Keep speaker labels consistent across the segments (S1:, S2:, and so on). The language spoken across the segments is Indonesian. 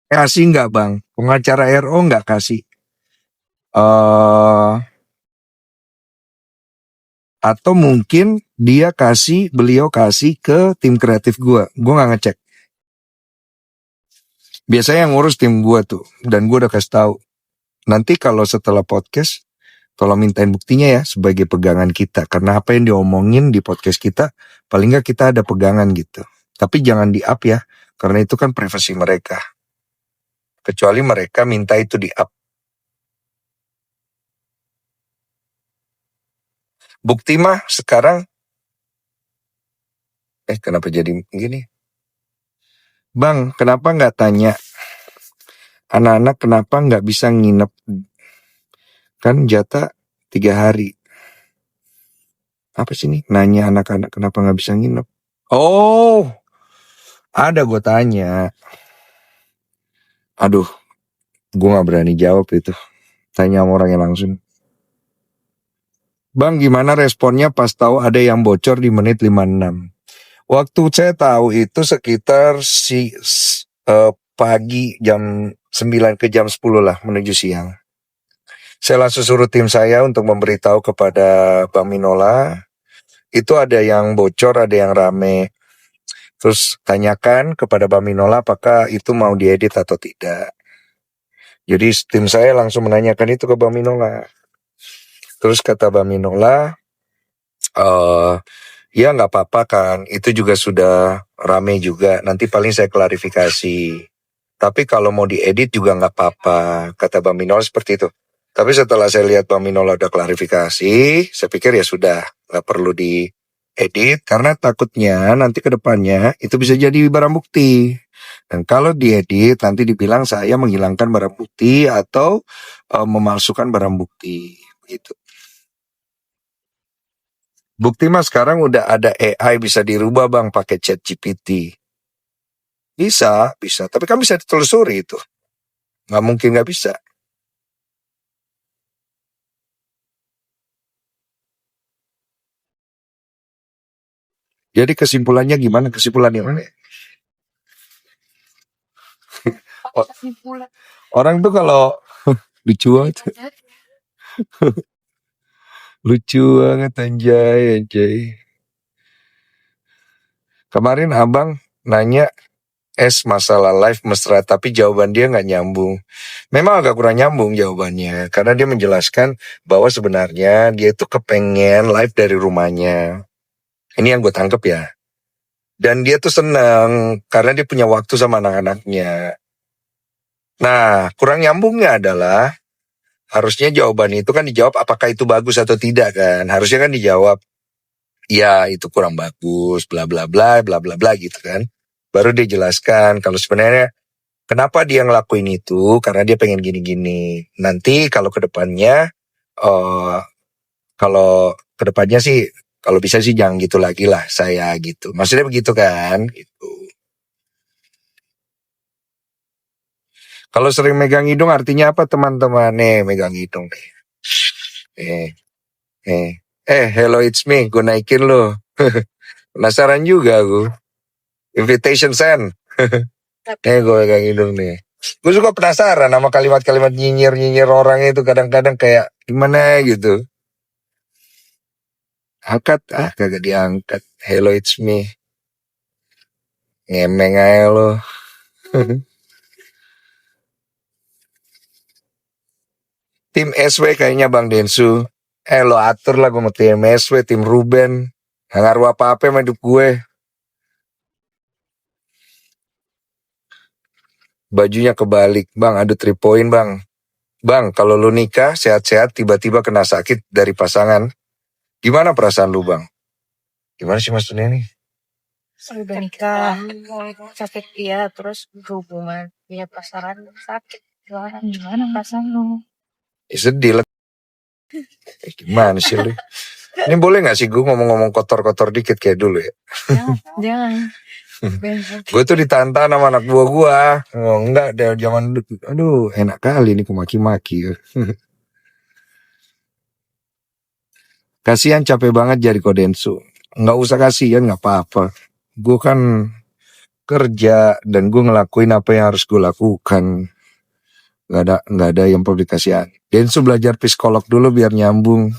S1: Kasih nggak bang? Pengacara RO nggak kasih? eh atau mungkin beliau kasih ke tim kreatif gue nggak ngecek. Biasanya yang ngurus tim gue tuh, dan gue udah kasih tahu. Nanti kalau setelah podcast, tolong mintain buktinya ya sebagai pegangan kita. Karena apa yang diomongin di podcast kita, paling nggak kita ada pegangan gitu. Tapi jangan di up ya, karena itu kan privasi mereka. Kecuali mereka minta itu di up. Bukti mah sekarang, kenapa jadi gini? Bang, kenapa nggak tanya anak-anak kenapa nggak bisa nginep? Kan jatah 3 hari. Apa sih nih? Nanya anak-anak kenapa nggak bisa nginep? Oh, ada gue tanya. Aduh, gue nggak berani jawab itu. Tanya sama orangnya langsung. Bang, gimana responnya pas tahu ada yang bocor di menit 56? Waktu saya tahu itu sekitar pagi jam 9 ke jam 10 lah menuju siang. Saya langsung suruh tim saya untuk memberitahu kepada Bang Minola. Itu ada yang bocor, ada yang rame. Terus tanyakan kepada Bang Minola apakah itu mau diedit atau tidak. Jadi tim saya langsung menanyakan itu ke Bang Minola. Terus kata Bang Minola, ya nggak apa-apa kan, itu juga sudah rame juga, nanti paling saya klarifikasi. Tapi kalau mau diedit juga nggak apa-apa, kata Bang Minola seperti itu. Tapi setelah saya lihat Bang Minola udah klarifikasi, saya pikir ya sudah, nggak perlu diedit, karena takutnya nanti ke depannya itu bisa jadi barang bukti. Dan kalau diedit, nanti dibilang saya menghilangkan barang bukti atau memalsukan barang bukti. Gitu. Bukti mah sekarang udah ada AI bisa dirubah bang pakai ChatGPT. Bisa. Tapi kan bisa ditelusuri itu. Nggak mungkin nggak bisa. Jadi kesimpulannya gimana? Kesimpulannya mana? Orang tuh kalau lucu banget. Lucu banget anjay. Kemarin abang nanya masalah live mesra tapi jawaban dia nggak nyambung. Memang agak kurang nyambung jawabannya karena dia menjelaskan bahwa sebenarnya dia tuh kepengen live dari rumahnya. Ini yang gue tangkep ya. Dan dia tuh senang karena dia punya waktu sama anak-anaknya. Nah, kurang nyambungnya adalah harusnya jawaban itu kan dijawab apakah itu bagus atau tidak kan. Harusnya kan dijawab ya itu kurang bagus, bla bla bla bla bla bla gitu kan. Baru dia jelaskan kalau sebenarnya kenapa dia ngelakuin itu karena dia pengen gini-gini. Nanti kalau kedepannya kalau kedepannya sih kalau bisa sih jangan gitu lagi lah saya gitu. Maksudnya begitu kan gitu. Kalau sering megang hidung artinya apa teman-teman? Nih megang hidung nih. Eh, hello it's me, gue naikin lo. Penasaran juga gue. Invitation send. Gue megang hidung nih. Gue suka penasaran sama kalimat-kalimat nyinyir-nyinyir orang itu kadang-kadang kayak gimana gitu. Angkat, kagak diangkat. Hello it's me. Ngemeng aja lo. Tim SW kayaknya Bang Densu. Lo atur lah gue mau tim SW, tim Ruben. Gak ngaruh apa-apa sama hidup gue. Bajunya kebalik. Bang, ada 3 point bang. Bang, kalau lu nikah sehat-sehat tiba-tiba kena sakit dari pasangan. Gimana perasaan lu bang? Gimana sih maksudnya nih?
S2: Udah nikah, sakit iya, terus berhubungan punya pasangan sakit. Gimana perasaan lu?
S1: Sedih lah. Gimana sih lu? Ini boleh gak sih gue ngomong-ngomong kotor-kotor dikit kayak dulu ya?
S2: Jangan.
S1: Gue tuh ditantang sama anak buah gue. Oh, enggak, dari zaman dulu. Aduh, enak kali nih kumaki-maki. Kasihan capek banget jadi Kodensu. Nggak usah kasihan, nggak apa-apa. Gue kan kerja dan gue ngelakuin apa yang harus gue lakukan. Nggak ada yang publikasian. Densu belajar psikolog dulu biar nyambung.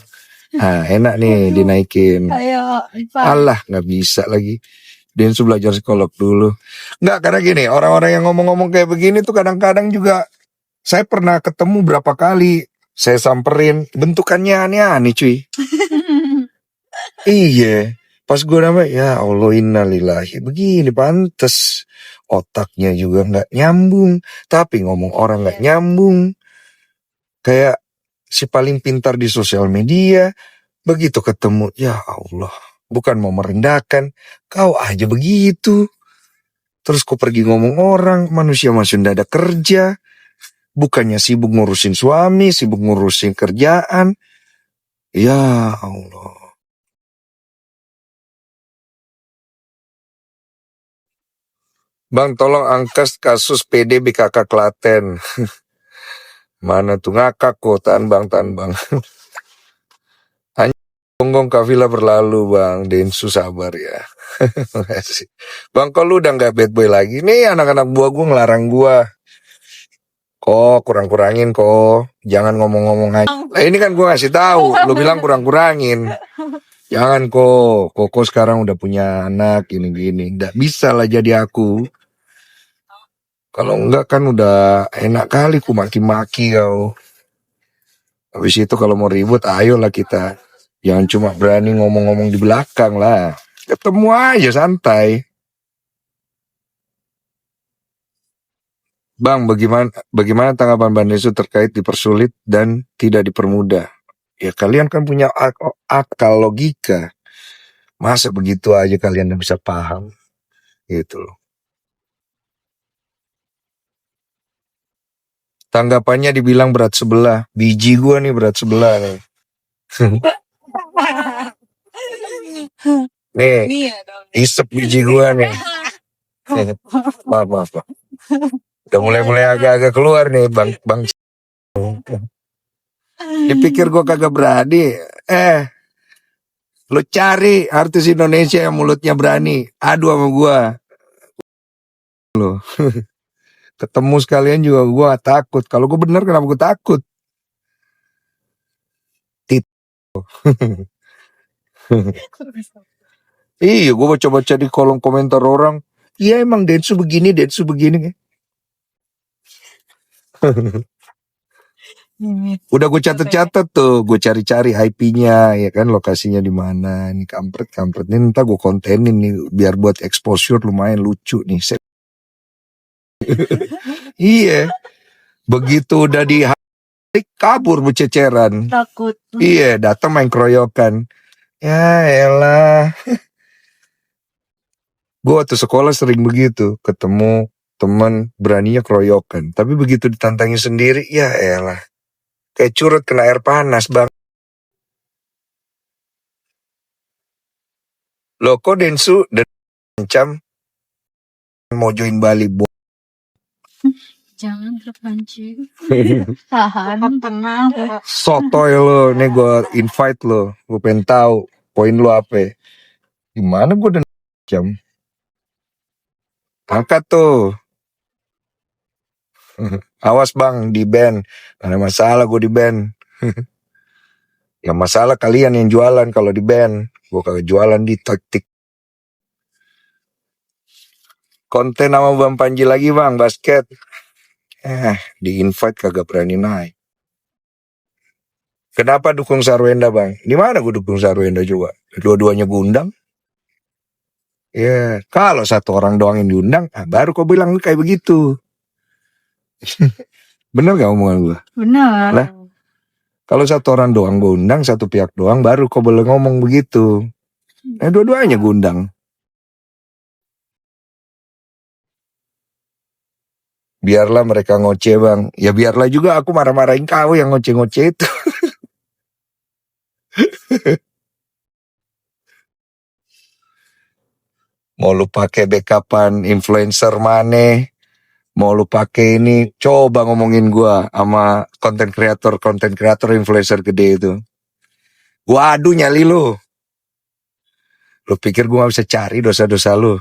S1: Enak nih dinaikin.
S2: Ayo,
S1: Alah, nggak bisa lagi. Densu belajar psikolog dulu. Nggak, karena gini, orang-orang yang ngomong-ngomong kayak begini tuh kadang-kadang juga saya pernah ketemu berapa kali. Saya samperin, bentukannya aneh-aneh cuy. Iya, pas gue nambah, ya Allah innalillahi, begini pantes. Otaknya juga nggak nyambung, tapi ngomong orang nggak nyambung. Kayak si paling pintar di sosial media, begitu ketemu, ya Allah, bukan mau merendahkan, kau aja begitu. Terus kau pergi ngomong orang, manusia masih ndak ada kerja, bukannya sibuk ngurusin suami, sibuk ngurusin kerjaan. Ya Allah. Bang, tolong angkat kasus PD BKK Klaten. Mana tuh ngakak kok, tahan bang. Hanya gonggong kafila berlalu bang, Densu sabar ya. Makasih. Bang, kok lu udah gak bad boy lagi? Nih anak-anak buah gue ngelarang gue. Kok kurang-kurangin kok. Jangan ngomong-ngomong aja. Nah, ini kan gue ngasih tahu, lu bilang kurang-kurangin. Jangan kok, Koko sekarang udah punya anak gini-gini. Nggak bisa lah jadi aku. Kalau enggak kan udah enak kali ku maki-maki kau. Habis itu kalau mau ribut ayolah kita. Jangan cuma berani ngomong-ngomong di belakang lah. Ketemu aja santai. Bang, bagaimana tanggapan Bang Desu terkait dipersulit dan tidak dipermudah? Ya kalian kan punya akal logika. Masa begitu aja kalian nggak bisa paham? Gitu loh. Tanggapannya dibilang berat sebelah. Biji gua nih berat sebelah nih. Nih, isep biji gua nih. Maaf. Udah mulai agak-agak keluar nih bang. Dipikir gua kagak berani. Lu cari artis Indonesia yang mulutnya berani. Adu sama gua. Loh. Ketemu sekalian juga gua takut. Kalau gua bener kenapa gua takut? Iya, gue baca-baca di kolom komentar orang. Iya emang Densu begini. Udah gue catet tuh, gue cari-cari IP-nya, ya kan lokasinya di mana. Ini kampret ini ntar gue kontenin nih biar buat exposure lumayan lucu nih. Iya, begitu udah di kabur bececeran.
S2: Takut.
S1: Iya, datang main keroyokan. Ya elah. Gue waktu sekolah sering begitu, ketemu teman beraninya keroyokan. Tapi begitu ditantangi sendiri, ya elah. Kayak curut kena air panas bang. Loh kok Densu dan macam mau join Bali
S2: Jangan terpancing. Tahan. Tenang.
S1: sotoy lo, nih gue invite lo, gue pengen tahu poin lo apa. Gimana gue dan jam angkat tuh. Awas bang di band, ada masalah gue di band. Ya masalah kalian yang jualan kalau di band, gue kagak jualan di taktik. Konten sama Bang Panji lagi bang, basket. Di invite kagak berani naik. Kenapa dukung Sarwenda bang? Di mana gue dukung Sarwenda juga? Dua-duanya gue undang. Ya, kalau satu orang doang yang diundang, baru kau bilang kayak begitu. Bener gak omongan gue?
S2: Benar.
S1: Lah, kalau satu orang doang gue undang, satu pihak doang, baru kau boleh ngomong begitu. Dua-duanya gue undang. Biarlah mereka ngoceh bang. Ya biarlah juga aku marah-marahin kau yang ngoceh-ngoceh itu. Mau lu pakai backupan influencer mana? Mau lu pakai ini? Coba ngomongin gua sama konten kreator influencer gede itu. Gua adu nyali lu. Lu pikir gua gak bisa cari dosa-dosa lu?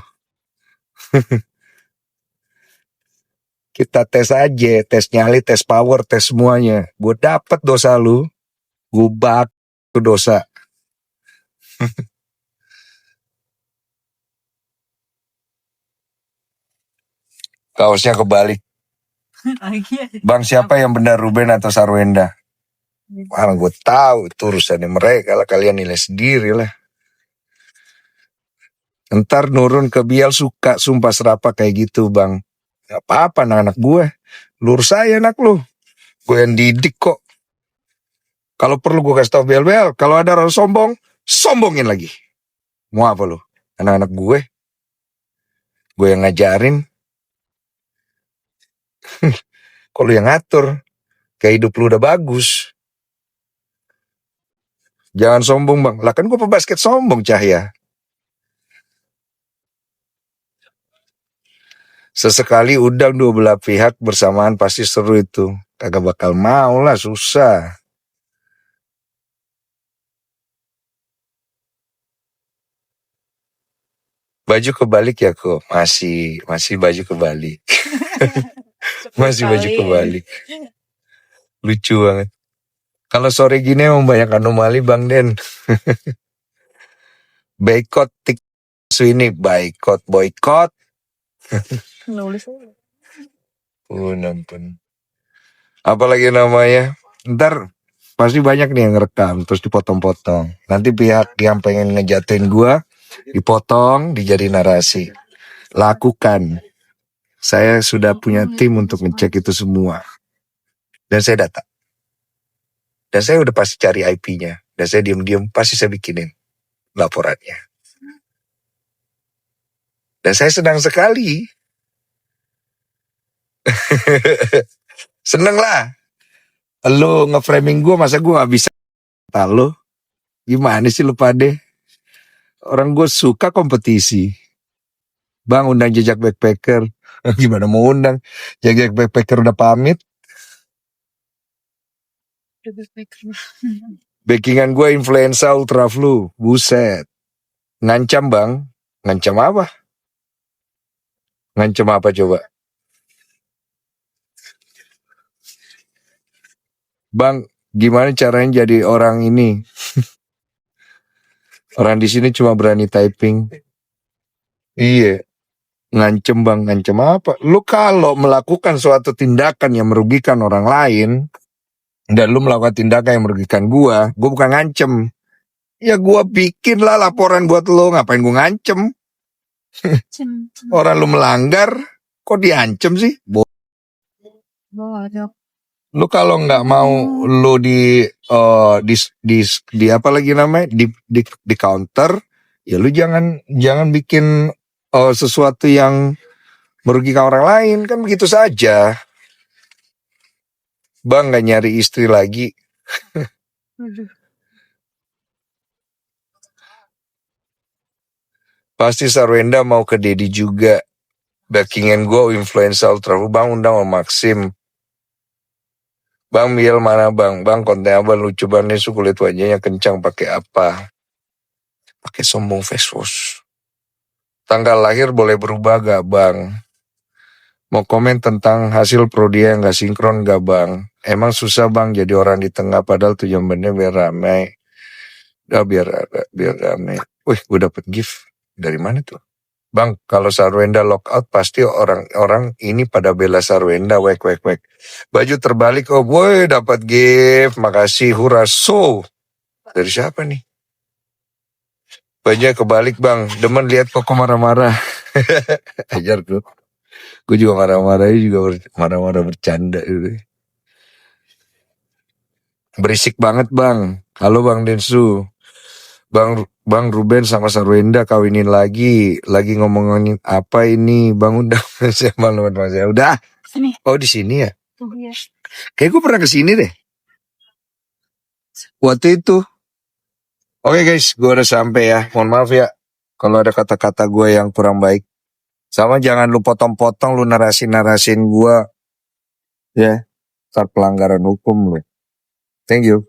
S1: Kita tes aja, tes nyali, tes power, tes semuanya. Gue dapet dosa lu, gue bak tuh dosa. Kaosnya kebalik. Bang, siapa yang benar, Ruben atau Sarwenda? Wah, gue tahu itu urusannya mereka lah, kalian nilai sendiri lah. Ntar nurun ke Bial suka sumpah serapa kayak gitu, Bang. Gak apa-apa anak-anak gue. Lurus saya anak lu. Gue yang didik kok. Kalau perlu gue kasih tau Bel, kalau ada orang sombong, sombongin lagi. Mau apa lu? Anak-anak gue yang ngajarin. Kalau yang ngatur, kayak hidup lu udah bagus. Jangan sombong, Bang. Lah kan gue pebasket sombong, Cahya. Sesekali undang dua belah pihak bersamaan pasti seru itu. Kagak bakal mau lah, susah. Baju kebalik ya kok? Masih baju kebalik. Masih baju kebalik. Lucu banget. Kalau sore gini emang banyak anomali, Bang Den. Boykot ini, boykot.
S2: Nulis.
S1: Ampun. Apalagi namanya? Ntar pasti banyak nih yang ngerekam terus dipotong-potong. Nanti pihak yang pengen ngejatuhin gua dipotong, dijadi narasi. Lakukan. Saya sudah punya tim untuk ngecek itu semua. Dan saya data. Dan saya udah pasti cari IP-nya. Dan saya diam-diam pasti saya bikinin laporannya. Dan saya senang sekali. Seneng lah. Lo nge-framing gue, masa gue gak bisa lo? Gimana sih lu pade? Orang gue suka kompetisi. Bang, undang jejak backpacker. Gimana mau undang? Jejak backpacker udah pamit. Backingan gue influenza ultra flu. Buset. Ngancam, Bang. Ngancam apa? Ngancam apa coba? Bang, gimana caranya jadi orang ini? Orang di sini cuma berani typing. Iya. Ngancem, Bang, ngancem apa? Lu kalau melakukan suatu tindakan yang merugikan orang lain, dan lu melakukan tindakan yang merugikan gua bukan ngancem. Ya gua bikin lah laporan buat lu, ngapain gua ngancem? Orang lu melanggar, kok diancem sih? Lu kalau nggak mau lu di apa lagi namanya? Di counter, ya lu jangan bikin sesuatu yang merugikan orang lain, kan begitu saja. Bang, gak nyari istri lagi. Pasti Sarwenda mau ke Dedi juga. Backingan gue influencer ultra. Bang, undang sama Maxim. Bang, Biel mana bang? Bang, konten abang lucu banget nih, kulit wajahnya kencang, pakai apa? Pakai sombong face wash. Tanggal lahir boleh berubah gak bang? Mau komen tentang hasil prodi yang gak sinkron gak bang? Emang susah bang jadi orang di tengah, padahal tujuan bener biar ramai. Biar ramai. Wih, gue dapet gift. Dari mana tuh? Bang, kalau Sarwenda lockout pasti orang-orang ini pada bela Sarwenda, wek. Baju terbalik, oh boy, dapat gift, makasih, huraso. Dari siapa nih? Bajunya kebalik bang, demen lihat Koko marah-marah. Ajar tuh. Gue juga marah-marah, marah-marah bercanda gitu. Berisik banget bang. Halo Bang Densu. Bang Ruben sama Sarwenda kawinin lagi ngomongin apa ini? Bang undang saya malu saya. Udah.
S2: Sini.
S1: Oh di sini ya?
S2: Iya.
S1: Kayak gue pernah kesini deh. Waktu itu. Oke guys, gue udah sampai ya. Mohon maaf ya kalau ada kata-kata gue yang kurang baik. Sama jangan lu potong-potong, lu narasin gue. Ya, start pelanggaran hukum lu. Thank you.